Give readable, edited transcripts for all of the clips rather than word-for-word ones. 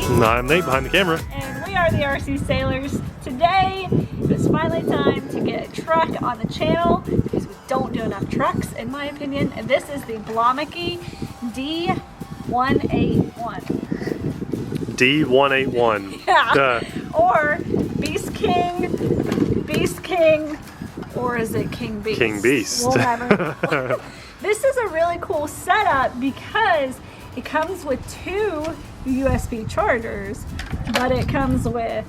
I'm Nate behind the camera. And we are the RC Sailors. Today, it's finally time to get a truck on the channel because we don't do enough trucks, in my opinion. And this is the Blomiky D181. D181. Yeah. Or Beast King, or is it King Beast? King Beast. We'll never. This is a really cool setup because it comes with 2 USB chargers, but it comes with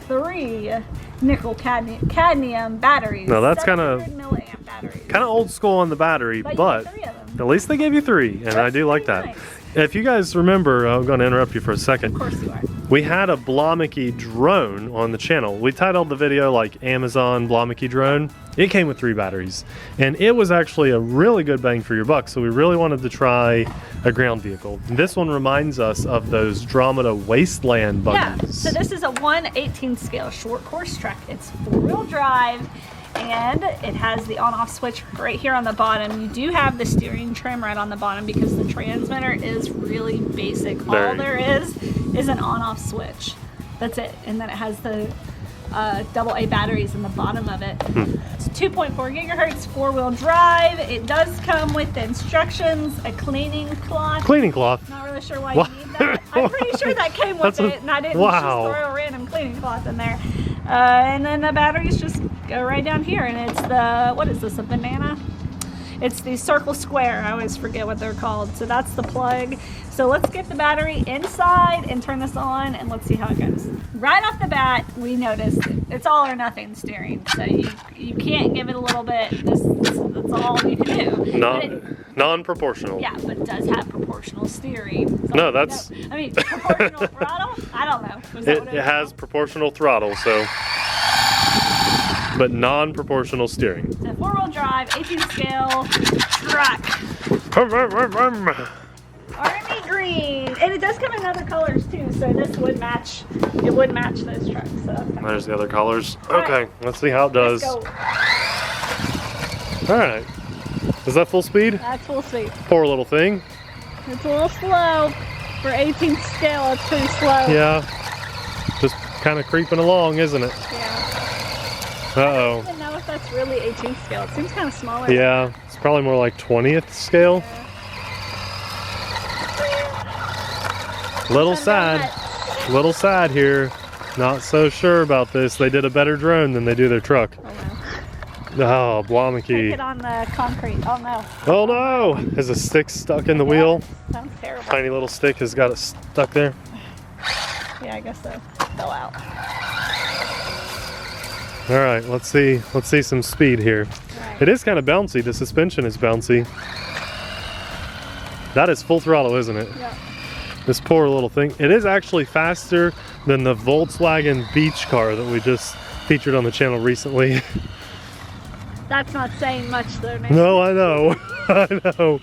3 nickel cadmium batteries. No, that's kind of milliamp batteries. old school on the battery, but at least they gave you 3, and I do like that. Nice. If you guys remember, I'm going to interrupt you for a second. Of course you are. We had a Blomiky drone on the channel. We titled the video like Amazon Blomiky drone. It came with 3 batteries, and it was actually a really good bang for your buck. So we really wanted to try a ground vehicle. This one reminds us of those Dromida Wasteland buggies. Yeah, so this is a 1/18 scale short course truck. It's 4-wheel drive, and it has the on-off switch right here on the bottom. You do have the steering trim right on the bottom because the transmitter is really basic. All there is an on-off switch. That's it. And then it has the AA batteries in the bottom of it. It's 2.4 gigahertz, 4-wheel drive. It does come with the instructions, a cleaning cloth. Cleaning cloth? Not really sure why you need that. I'm pretty sure that came with it, and I didn't just throw a random cleaning cloth in there. And then the batteries just go right down here, and it's the, what is this, a banana? It's the circle square. I always forget what they're called. So that's the plug. So let's get the battery inside and turn this on, and let's see how it goes. Right off the bat, we noticed it's all or nothing steering. So you can't give it a little bit. That's all you can do. Non-proportional. Yeah, but it does have proportional steering. So No, that's... I mean, proportional throttle? I don't know. It has proportional throttle, so... but non-proportional steering. It's a 4-wheel drive, 18 scale truck. Army green, and it does come in other colors too. So this would match. It would match those trucks. So there's the other colors. All okay, right. Let's see how it does. Let's go. All right. Is that full speed? That's full speed. Poor little thing. It's a little slow for 18 scale. It's pretty slow. Yeah. Just kind of creeping along, isn't it? Yeah. Uh-oh. I don't even know if that's really 18 scale. It seems kind of smaller. Yeah, it's probably more like 20th scale. Yeah. Little sad here. Not so sure about this. They did a better drone than they do their truck. Oh no. Oh, Blomiky. Take it on the concrete. Oh no. Oh no! Is a stick stuck in the wheel? Sounds terrible. Tiny little stick has got it stuck there. Yeah, I guess so. Fell out. All right, let's see some speed here. Right. It is kind of bouncy. The suspension is bouncy. That is full throttle, isn't it? Yeah. This poor little thing. It is actually faster than the Volkswagen beach car that we just featured on the channel recently. That's not saying much though, Nate. No, I know. I know.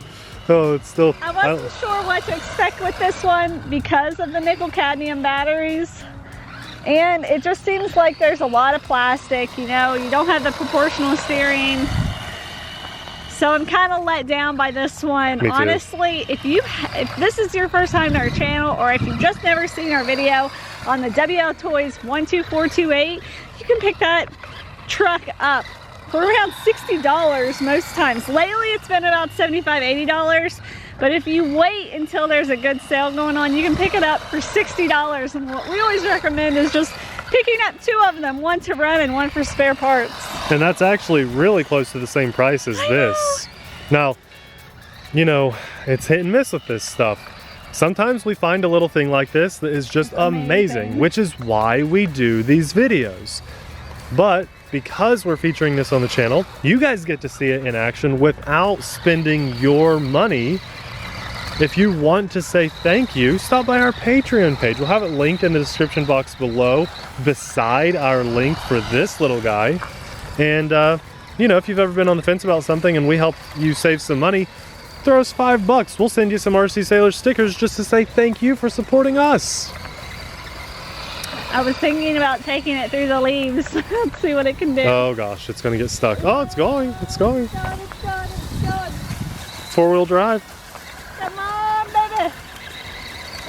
Oh, it's still... I wasn't sure what to expect with this one because of the nickel cadmium batteries. And it just seems like there's a lot of plastic, you know, you don't have the proportional steering. So I'm kind of let down by this one. Me too. Honestly, if this is your first time to our channel, or if you've just never seen our video on the WL Toys 12428, you can pick that truck up for around $60 most times. Lately it's been about $75, $80. But if you wait until there's a good sale going on, you can pick it up for $60. And what we always recommend is just picking up 2 of them, one to run and one for spare parts. And that's actually really close to the same price as this. Now, you know, it's hit and miss with this stuff. Sometimes we find a little thing like this that is just amazing, which is why we do these videos. But because we're featuring this on the channel, you guys get to see it in action without spending your money. If you want to say thank you, stop by our Patreon page. We'll have it linked in the description box below beside our link for this little guy. And you know, if you've ever been on the fence about something and we help you save some money, throw us $5. We'll send you some RC Sailors stickers just to say thank you for supporting us. I was thinking about taking it through the leaves. Let's see what it can do. Oh gosh, it's gonna get stuck. Oh, it's going, it's going. It's going, it's going, it's going. 4-wheel drive. Come on, baby.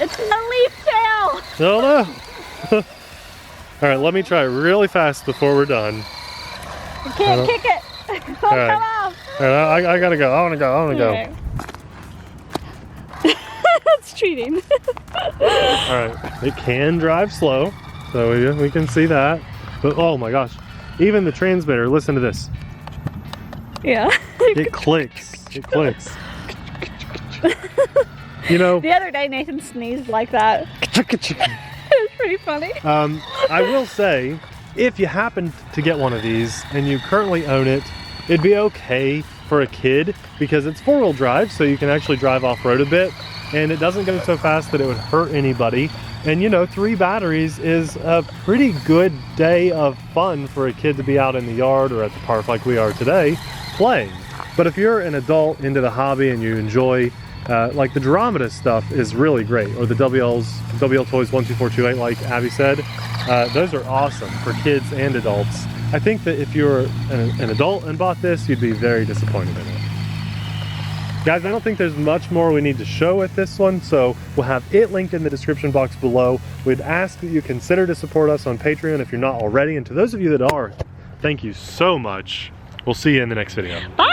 It's a leaf tail. Oh no. All right, let me try really fast before we're done. You can't kick it. It'll come off. All right, I gotta go. I wanna go. Okay. It's cheating. All right, it can drive slow, so we can see that. But oh my gosh, even the transmitter, listen to this. Yeah. It clicks. It clicks. You know, the other day Nathan sneezed like that. It was pretty funny. I will say, if you happen to get one of these and you currently own it, it'd be okay for a kid because it's 4-wheel drive, so you can actually drive off-road a bit, and it doesn't go so fast that it would hurt anybody. And you know, 3 batteries is a pretty good day of fun for a kid to be out in the yard or at the park like we are today playing. But if you're an adult into the hobby and you enjoy like the Dromida stuff is really great, or the WL Toys 12428 like Abby said, those are awesome for kids and adults. I think that if you're an adult and bought this, you'd be very disappointed in it. Guys, I don't think there's much more we need to show at this one, so we'll have it linked in the description box below. We'd ask that you consider to support us on Patreon if you're not already, and to those of you that are, thank you so much. We'll see you in the next video. Bye!